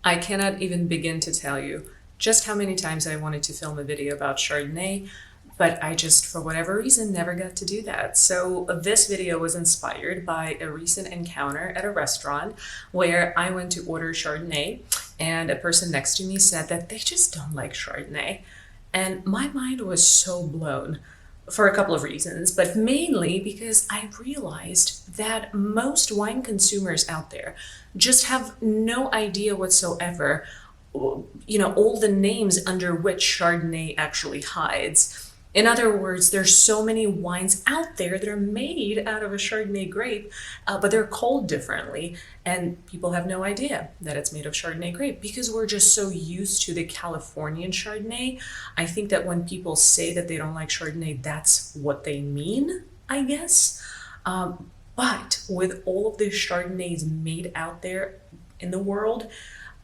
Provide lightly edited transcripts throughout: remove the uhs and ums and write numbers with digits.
I cannot even begin to tell you just how many times I wanted to film a video about Chardonnay, but I just, for whatever reason, never got to do that. So this video was inspired by a recent encounter at a restaurant where I went to order Chardonnay, and a person next to me said that they just don't like Chardonnay. And my mind was so blown for a couple of reasons, but mainly because I realized that most wine consumers out there just have no idea whatsoever, all the names under which Chardonnay actually hides. In other words, there's so many wines out there that are made out of a Chardonnay grape, but they're called differently, and people have no idea that it's made of Chardonnay grape because we're just so used to the Californian Chardonnay. I think that when people say that they don't like Chardonnay, that's what they mean, I guess. But with all of the Chardonnays made out there in the world,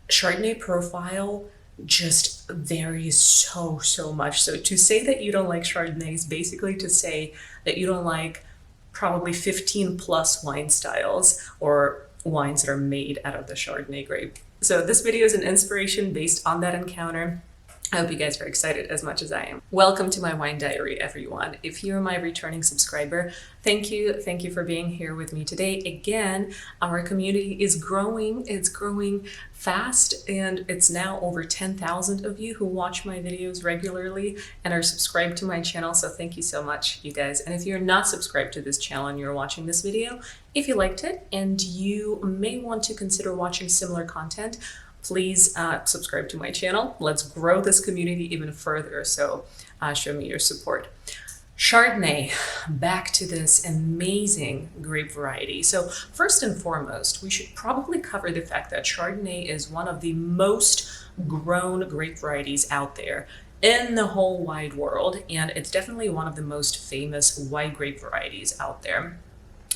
Chardonnay profile just varies so much. So to say that you don't like Chardonnay is basically to say that you don't like probably 15 plus wine styles or wines that are made out of the Chardonnay grape. So this video is an inspiration based on that encounter. I hope you guys are excited as much as I am. Welcome to my wine diary, everyone. If you're my returning subscriber, thank you. Thank you for being here with me today. Again, our community is growing. It's growing fast, and it's now over 10,000 of you who watch my videos regularly and are subscribed to my channel. So thank you so much, you guys. And if you're not subscribed to this channel and you're watching this video, if you liked it and you may want to consider watching similar content, please subscribe to my channel. Let's grow this community even further. So show me your support. Chardonnay, back to this amazing grape variety. So first and foremost, we should probably cover the fact that Chardonnay is one of the most grown grape varieties out there in the whole wide world. And it's definitely one of the most famous white grape varieties out there.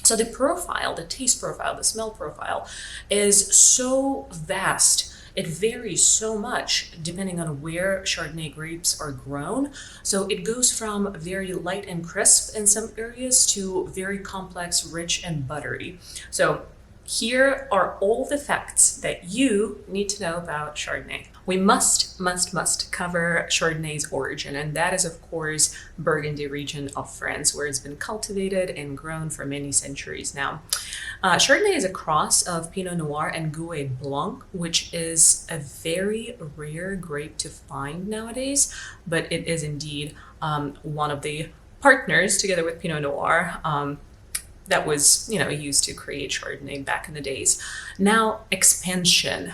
So the profile, the taste profile, the smell profile is so vast. It varies so much depending on where Chardonnay grapes are grown. So it goes from very light and crisp in some areas to very complex, rich, and buttery. So here are all the facts that you need to know about Chardonnay. We must cover Chardonnay's origin, and that is, of course, Burgundy region of France, where it's been cultivated and grown for many centuries now. Chardonnay is a cross of Pinot Noir and Gouais Blanc, which is a very rare grape to find nowadays, but it is indeed one of the partners, together with Pinot Noir, that was, used to create Chardonnay back in the days. Now, expansion.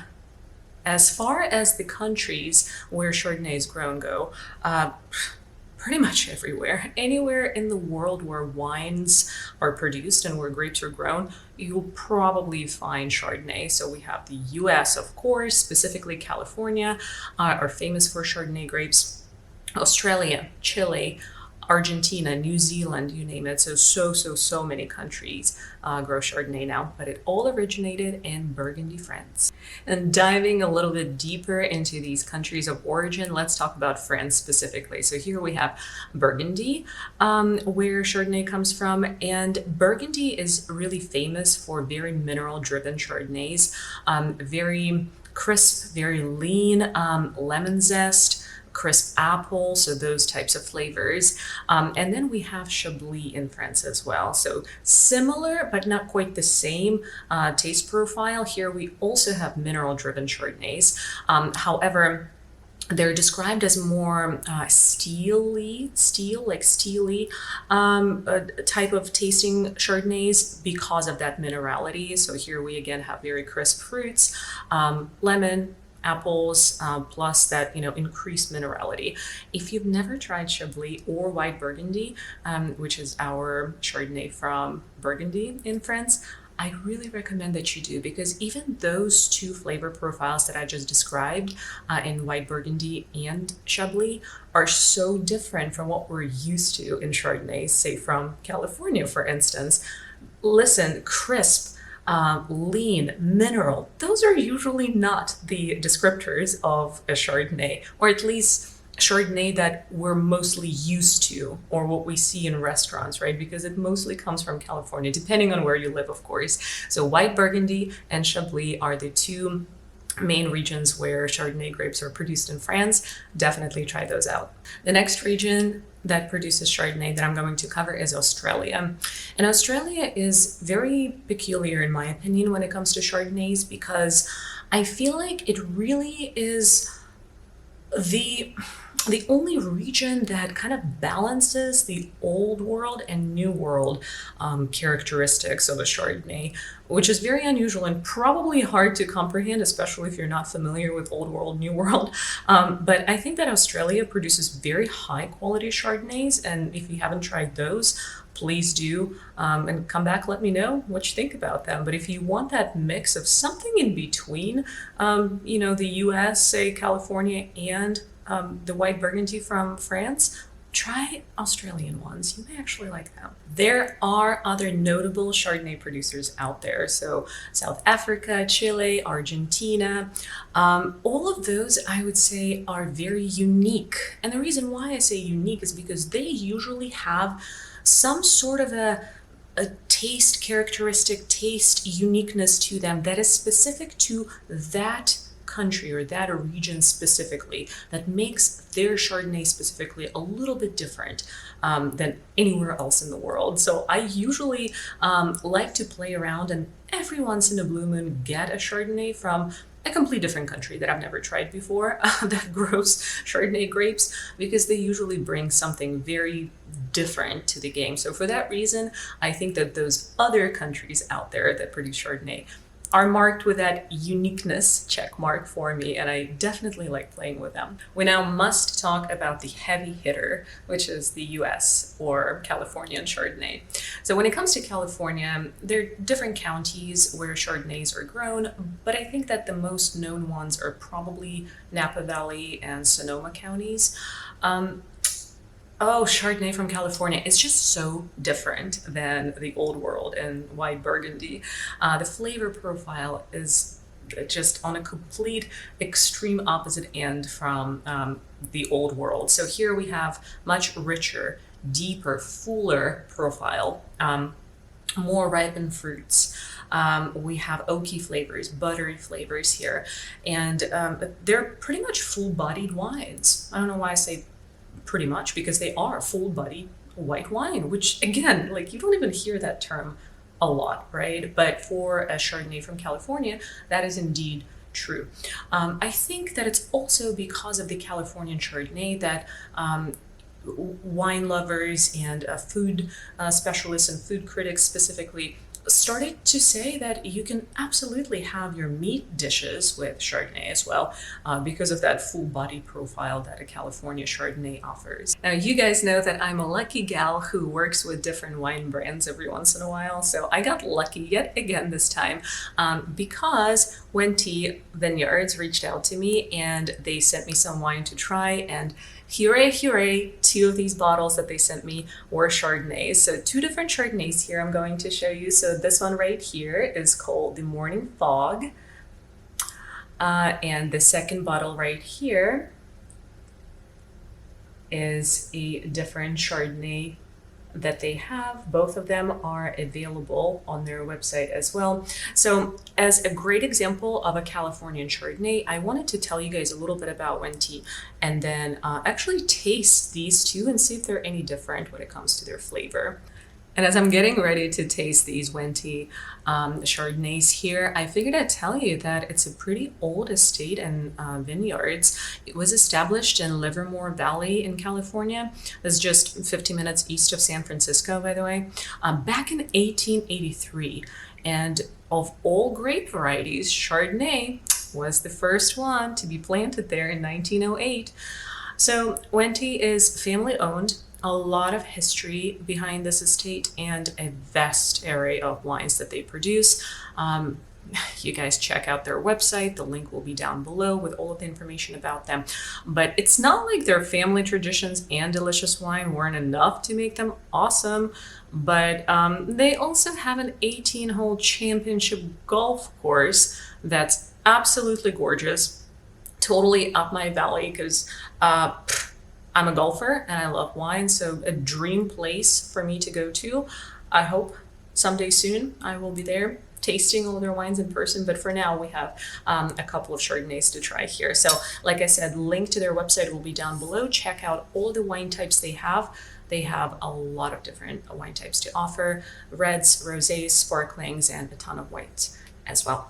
As far as the countries where Chardonnay is grown go, pretty much everywhere. Anywhere in the world where wines are produced and where grapes are grown, you'll probably find Chardonnay. So we have the US, of course, specifically California, are famous for Chardonnay grapes. Australia, Chile, Argentina, New Zealand, you name it. So many countries grow Chardonnay now, but it all originated in Burgundy, France. And diving a little bit deeper into these countries of origin, let's talk about France specifically. So here we have Burgundy, where Chardonnay comes from, and Burgundy is really famous for very mineral-driven Chardonnays, very crisp, very lean, lemon zest, crisp apple, so those types of flavors. And then we have Chablis in France as well. So similar, but not quite the same taste profile. Here we also have mineral-driven Chardonnays. However, they're described as more steely type of tasting Chardonnays because of that minerality. So here we again have very crisp fruits, lemon, apples, plus that increased minerality. If you've never tried Chablis or White Burgundy, which is our Chardonnay from Burgundy in France, I really recommend that you do, because even those two flavor profiles that I just described in White Burgundy and Chablis are so different from what we're used to in Chardonnay, say from California, for instance. Listen, crisp, lean, mineral, those are usually not the descriptors of a Chardonnay, or at least Chardonnay that we're mostly used to, or what we see in restaurants, right? Because it mostly comes from California, depending on where you live, of course. So White Burgundy and Chablis are the two main regions where Chardonnay grapes are produced in France, definitely try those out. The next region that produces Chardonnay that I'm going to cover is Australia. And Australia is very peculiar, in my opinion, when it comes to Chardonnays, because I feel like it really is the only region that kind of balances the old world and new world characteristics of a Chardonnay, which is very unusual and probably hard to comprehend, especially if you're not familiar with old world, new world. But I think that Australia produces very high quality Chardonnays, and if you haven't tried those, please do, and come back, let me know what you think about them. But if you want that mix of something in between, the US, say California, and the white Burgundy from France, try Australian ones. You may actually like them. There are other notable Chardonnay producers out there. So South Africa, Chile, Argentina, all of those I would say are very unique. And the reason why I say unique is because they usually have some sort of a taste characteristic, taste uniqueness to them that is specific to that country or that region specifically, that makes their Chardonnay specifically a little bit different than anywhere else in the world. So I usually like to play around and every once in a blue moon get a Chardonnay from a completely different country that I've never tried before that grows Chardonnay grapes, because they usually bring something very different to the game. So for that reason, I think that those other countries out there that produce Chardonnay are marked with that uniqueness check mark for me, and I definitely like playing with them. We now must talk about the heavy hitter, which is the US or Californian Chardonnay. So when it comes to California, there are different counties where Chardonnays are grown, but I think that the most known ones are probably Napa Valley and Sonoma counties. Oh, Chardonnay from California. It's just so different than the old world and white Burgundy. The flavor profile is just on a complete extreme opposite end from the old world. So here we have much richer, deeper, fuller profile, more ripened fruits. We have oaky flavors, buttery flavors here, and they're pretty much full-bodied wines. I don't know why I say pretty much, because they are full-bodied white wine, which again, like, you don't even hear that term a lot, right? But for a Chardonnay from California, that is indeed true. I think that it's also because of the Californian Chardonnay that wine lovers and food specialists and food critics specifically started to say that you can absolutely have your meat dishes with Chardonnay as well, because of that full body profile that a California Chardonnay offers. Now, you guys know that I'm a lucky gal who works with different wine brands every once in a while, so I got lucky yet again this time, because Wente Vineyards reached out to me and they sent me some wine to try, and hooray, hooray, 2 of these bottles that they sent me were Chardonnays. So 2 different Chardonnays here I'm going to show you. So this one right here is called the Morning Fog. And the second bottle right here is a different Chardonnay that they have. Both of them are available on their website as well. So as a great example of a Californian Chardonnay, I wanted to tell you guys a little bit about Wente and then actually taste these 2 and see if they're any different when it comes to their flavor. And as I'm getting ready to taste these Wente Chardonnays here, I figured I'd tell you that it's a pretty old estate and vineyards. It was established in Livermore Valley in California. It's just 50 minutes east of San Francisco, by the way, back in 1883. And of all grape varieties, Chardonnay was the first one to be planted there in 1908. So Wente is family owned. A lot of history behind this estate and a vast array of wines that they produce. You guys check out their website. The link will be down below with all of the information about them. But it's not like their family traditions and delicious wine weren't enough to make them awesome. But they also have an 18-hole championship golf course that's absolutely gorgeous. Totally up my valley because I'm a golfer and I love wine, so a dream place for me to go to. I hope someday soon I will be there tasting all their wines in person, but for now we have a couple of Chardonnays to try here. So like I said, link to their website will be down below. Check out all the wine types they have. They have a lot of different wine types to offer: reds, rosés, sparklings, and a ton of whites as well.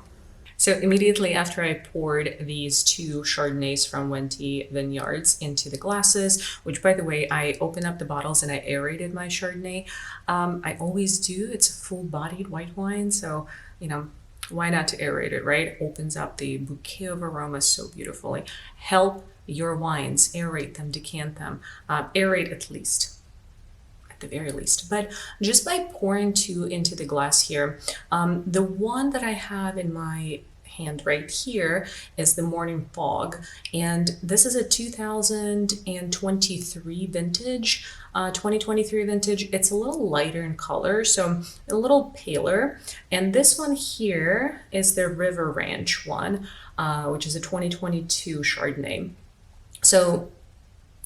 So immediately after I poured these 2 Chardonnays from Wente Vineyards into the glasses, which by the way, I opened up the bottles and I aerated my Chardonnay. I always do. It's a full-bodied white wine, so, you know, why not to aerate it, right? Opens up the bouquet of aromas so beautifully. Help your wines, aerate them, decant them, aerate at least. The very least, but just by pouring 2 into the glass here, the one that I have in my hand right here is the Morning Fog, and this is a 2023 vintage, 2023 vintage. It's a little lighter in color, so a little paler, and this one here is the River Ranch one, which is a 2022 Chardonnay. So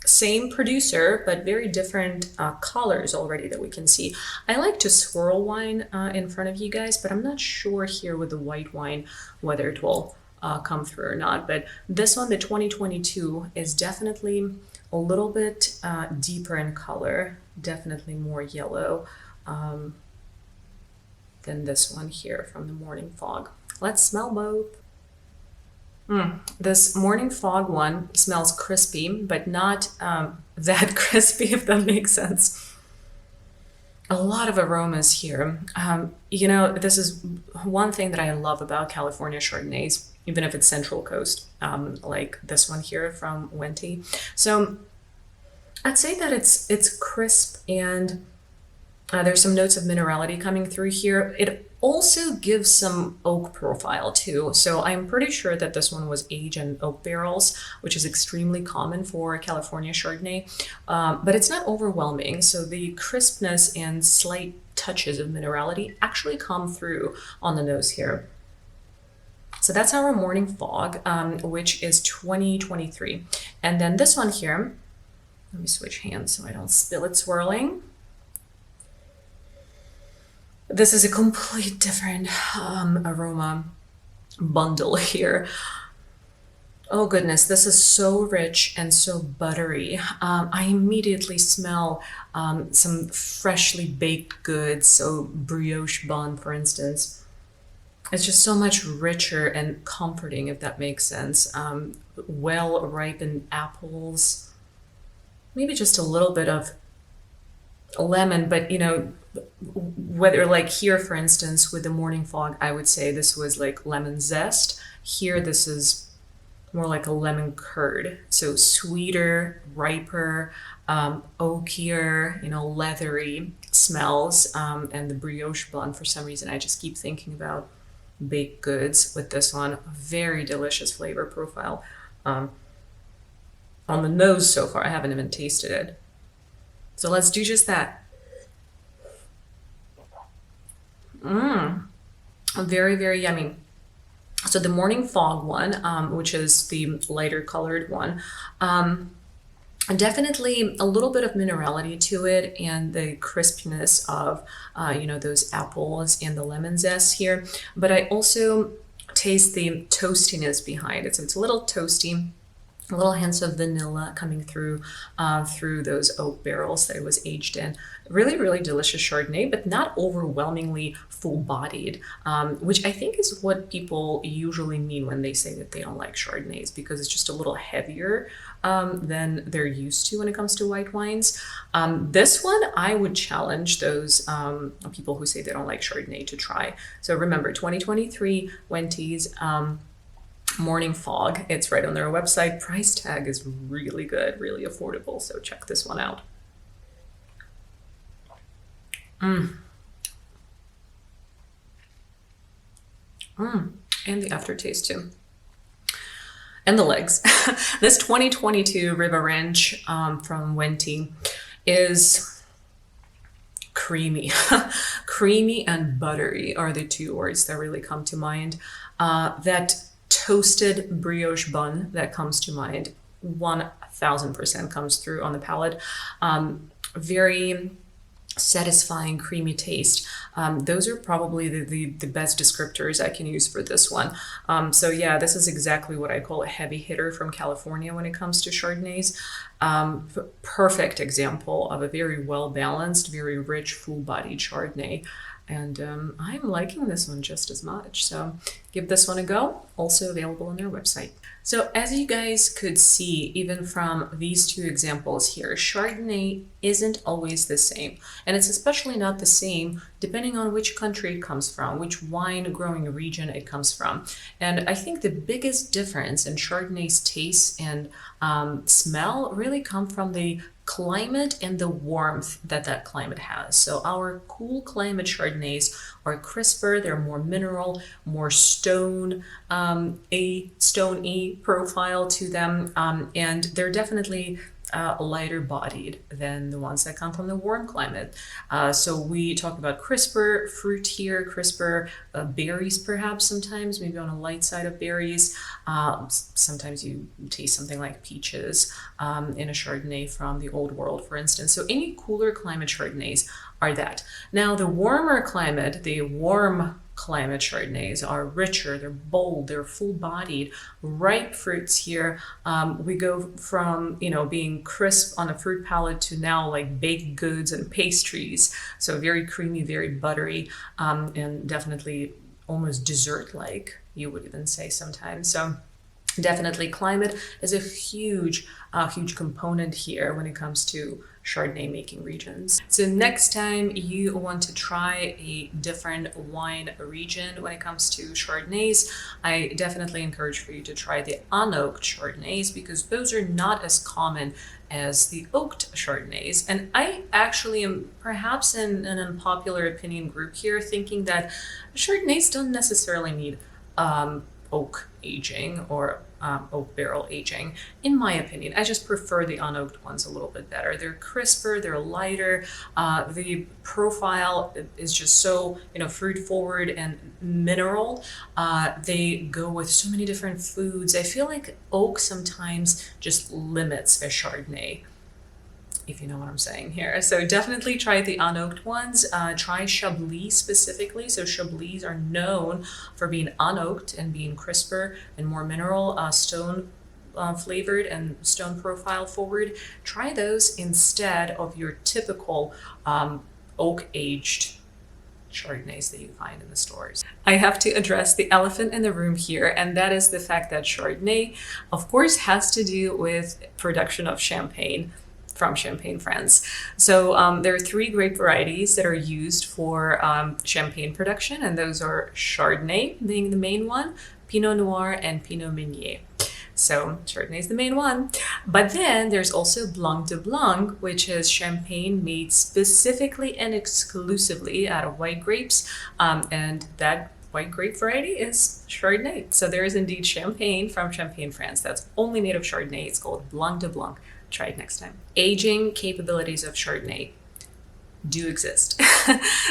same producer, but very different colors already that we can see. I like to swirl wine in front of you guys, but I'm not sure here with the white wine whether it will come through or not. But this one, the 2022, is definitely a little bit deeper in color, definitely more yellow than this one here from the Morning Fog. Let's smell both. This Morning Fog one smells crispy, but not that crispy, if that makes sense. A lot of aromas here. You know, this is one thing that I love about California Chardonnays, even if it's Central Coast, like this one here from Wente. So I'd say that it's crisp, and there's some notes of minerality coming through here. It also gives some oak profile too. So I'm pretty sure that this one was aged in oak barrels, which is extremely common for California Chardonnay, but it's not overwhelming. So the crispness and slight touches of minerality actually come through on the nose here. So that's our Morning Fog, which is 2023. And then this one here, let me switch hands so I don't spill it swirling. This is a complete different aroma bundle here. Oh goodness, this is so rich and so buttery. I immediately smell some freshly baked goods, so brioche bun, for instance. It's just so much richer and comforting, if that makes sense. Well-ripened apples, maybe just a little bit of lemon, but you know, whether like here, for instance, with the Morning Fog, I would say this was like lemon zest. Here, this is more like a lemon curd. So sweeter, riper, oakier, you know, leathery smells. And the brioche bun, for some reason, I just keep thinking about baked goods with this one. Very delicious flavor profile. On the nose so far, I haven't even tasted it. So let's do just that. Very, very yummy. So the Morning Fog one, which is the lighter colored one, definitely a little bit of minerality to it, and the crispness of, you know, those apples and the lemon zest here. But I also taste the toastiness behind it. So it's a little toasty. A little hints of vanilla coming through through those oak barrels that it was aged in. Really, really delicious Chardonnay, but not overwhelmingly full-bodied, which I think is what people usually mean when they say that they don't like Chardonnays, because it's just a little heavier than they're used to when it comes to white wines. This one, I would challenge those people who say they don't like Chardonnay to try. So remember, 2023 Wente's Morning Fog. It's right on their website. Price tag is really good, really affordable. So check this one out. And the aftertaste too. And the legs. This 2022 River Ranch from Wente is creamy. Creamy and buttery are the two words that really come to mind. That toasted brioche bun that comes to mind 1000% comes through on the palate. Very satisfying, creamy taste. Those are probably the best descriptors I can use for this one. So yeah, this is exactly what I call a heavy hitter from California when it comes to Chardonnays. Perfect example of a very well-balanced, very rich, full-bodied Chardonnay. And I'm liking this one just as much. So give this one a go. Also available on their website. So as you guys could see, even from these two examples here, Chardonnay isn't always the same. And it's especially not the same depending on which country it comes from, which wine growing region it comes from. And I think the biggest difference in Chardonnay's taste and smell really come from the climate and the warmth that that climate has. So our cool climate Chardonnays are crisper, they're more mineral, more stone, a stone-y profile to them, and they're definitely lighter bodied than the ones that come from the warm climate. So we talk about crisper fruit here, crisper berries perhaps sometimes, maybe on a light side of berries. Sometimes you taste something like peaches in a Chardonnay from the Old World, for instance. So any cooler climate Chardonnays are that. Now the warmer climate, the warm climate Chardonnays are richer, they're bold, they're full-bodied, ripe fruits here. We go from, being crisp on a fruit palate to now like baked goods and pastries. So very creamy, very buttery, and definitely almost dessert-like, you would even say sometimes. So definitely climate is a huge component here when it comes to Chardonnay making regions. So next time you want to try a different wine region when it comes to Chardonnays, I definitely encourage for you to try the unoaked Chardonnays, because those are not as common as the oaked Chardonnays. And I actually am perhaps in an unpopular opinion group here, thinking that Chardonnays don't necessarily need oak aging or oak barrel aging. In my opinion, I just prefer the unoaked ones a little bit better. They're crisper, they're lighter, the profile is just so fruit forward and mineral. They go with so many different foods. I feel like oak sometimes just limits a Chardonnay, if you know what I'm saying here. So definitely try the unoaked ones. Try Chablis specifically. So Chablis are known for being unoaked and being crisper and more mineral, stone flavored and stone profile forward. Try those instead of your typical oak aged Chardonnays that you find in the stores. I have to address the elephant in the room here, and that is the fact that Chardonnay, of course, has to do with production of champagne from Champagne, France. So there are 3 grape varieties that are used for champagne production, and those are Chardonnay being the main one, Pinot Noir, and Pinot Meunier. So Chardonnay is the main one. But then there's also Blanc de Blanc, which is champagne made specifically and exclusively out of white grapes, and that white grape variety is Chardonnay. So there is indeed champagne from Champagne, France that's only made of Chardonnay. It's called Blanc de Blanc. Try it next time. Aging capabilities of Chardonnay do exist.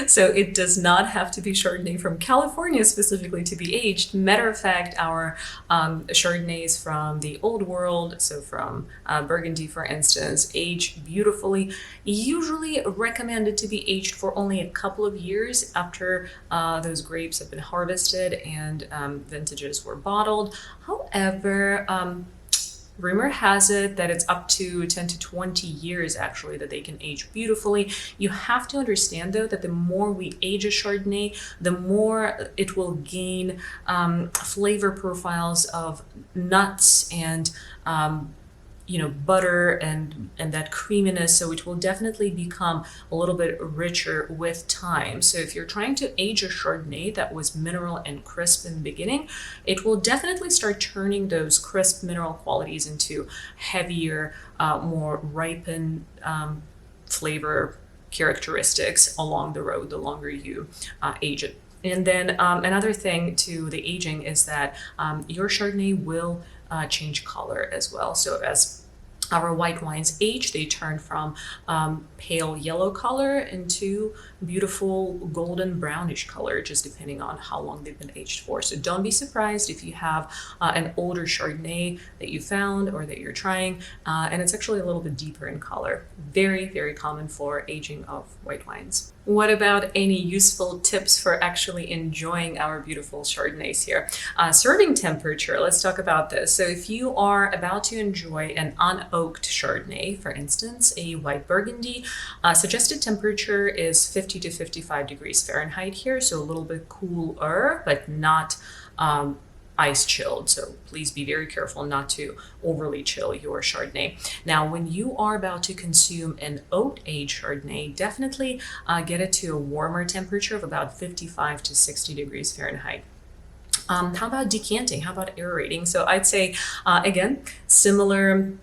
So it does not have to be Chardonnay from California specifically to be aged. Matter of fact, our Chardonnays from the Old World, so from Burgundy, for instance, age beautifully. Usually recommended to be aged for only a couple of years after those grapes have been harvested and vintages were bottled. However, rumor has it that it's up to 10 to 20 years actually that they can age beautifully. You have to understand though that the more we age a Chardonnay, the more it will gain flavor profiles of nuts and butter and that creaminess. So it will definitely become a little bit richer with time. So if you're trying to age a Chardonnay that was mineral and crisp in the beginning, it will definitely start turning those crisp mineral qualities into heavier, more ripened flavor characteristics along the road the longer you age it. And then another thing to the aging is that your Chardonnay will change color as well. So as our white wines age, they turn from pale yellow color into beautiful golden brownish color, just depending on how long they've been aged for. So don't be surprised if you have an older Chardonnay that you found or that you're trying, and it's actually a little bit deeper in color. Very, very common for aging of white wines. What about any useful tips for actually enjoying our beautiful Chardonnays here? Serving temperature, let's talk about this. So if you are about to enjoy an unoaked Chardonnay, for instance, a white Burgundy, suggested temperature is 50 to 55 degrees Fahrenheit here, so a little bit cooler, but not ice chilled. So please be very careful not to overly chill your Chardonnay. Now, when you are about to consume an oat aged Chardonnay, definitely get it to a warmer temperature of about 55 to 60 degrees Fahrenheit. How about decanting? How about aerating? So I'd say, again, similar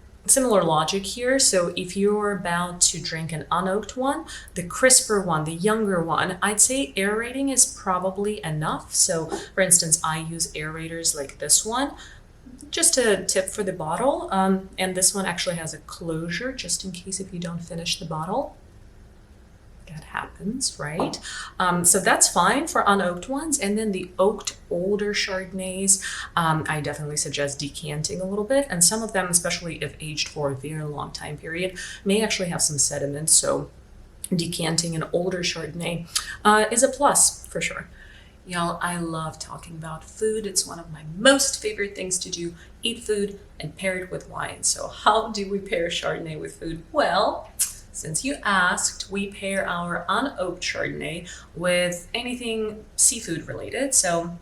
logic here. So if you're about to drink an unoaked one, the crisper one, the younger one, I'd say aerating is probably enough. So for instance, I use aerators like this one. Just a tip for the bottle. And this one actually has a closure just in case if you don't finish the bottle. That happens, right? So that's fine for unoaked ones. And then the oaked older Chardonnays, I definitely suggest decanting a little bit. And some of them, especially if aged for a very long time period, may actually have some sediment. So decanting an older Chardonnay is a plus for sure. Y'all, I love talking about food. It's one of my most favorite things to do, eat food and pair it with wine. So how do we pair Chardonnay with food? Well, since you asked, we pair our unoaked Chardonnay with anything seafood related. So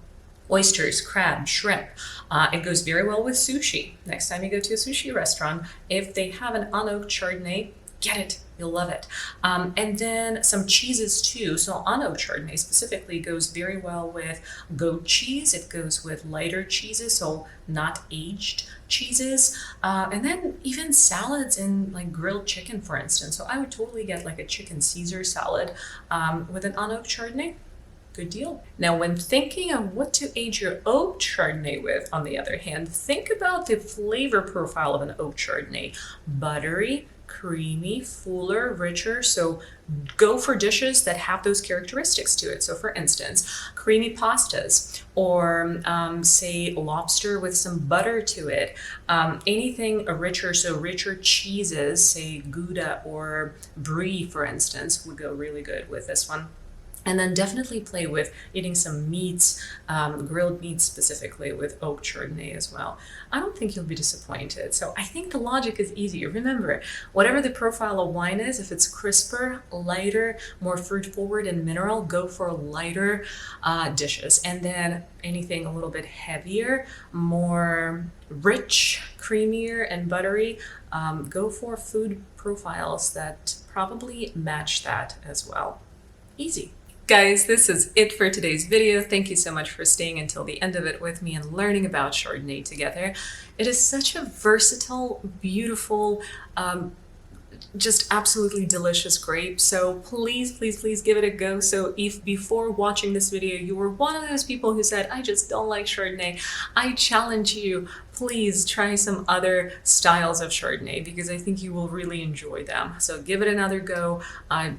oysters, crab, shrimp. It goes very well with sushi. Next time you go to a sushi restaurant, if they have an unoaked Chardonnay, get it. You'll love it. And then some cheeses too. So unoaked Chardonnay specifically goes very well with goat cheese. It goes with lighter cheeses, so not aged cheeses. And then even salads and like grilled chicken, for instance. So I would totally get like a chicken Caesar salad with an unoaked Chardonnay. Good deal. Now, when thinking of what to age your oaked Chardonnay with, on the other hand, think about the flavor profile of an oaked Chardonnay. Buttery, creamy, fuller, richer. So go for dishes that have those characteristics to it. So for instance, creamy pastas or say lobster with some butter to it. Anything richer, so richer cheeses, say Gouda or Brie, for instance, would go really good with this one. And then definitely play with eating some meats, grilled meats specifically with oaked Chardonnay as well. I don't think you'll be disappointed. So I think the logic is easy. Remember, whatever the profile of wine is, if it's crisper, lighter, more fruit forward and mineral, go for lighter dishes. And then anything a little bit heavier, more rich, creamier and buttery, go for food profiles that probably match that as well. Easy. Guys, this is it for today's video. Thank you so much for staying until the end of it with me and learning about Chardonnay together. It is such a versatile, beautiful, just absolutely delicious grape. So please, please, please give it a go. So if before watching this video, you were one of those people who said, I just don't like Chardonnay, I challenge you, please try some other styles of Chardonnay because I think you will really enjoy them. So give it another go.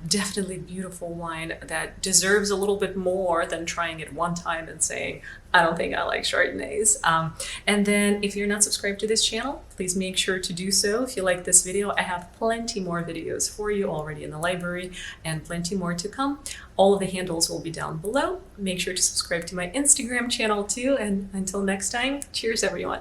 Definitely beautiful wine that deserves a little bit more than trying it one time and saying, I don't think I like Chardonnays. And then if you're not subscribed to this channel, please make sure to do so. If you like this video, I have plenty more videos for you already in the library and plenty more to come. All of the handles will be down below. Make sure to subscribe to my Instagram channel too. And until next time, cheers everyone.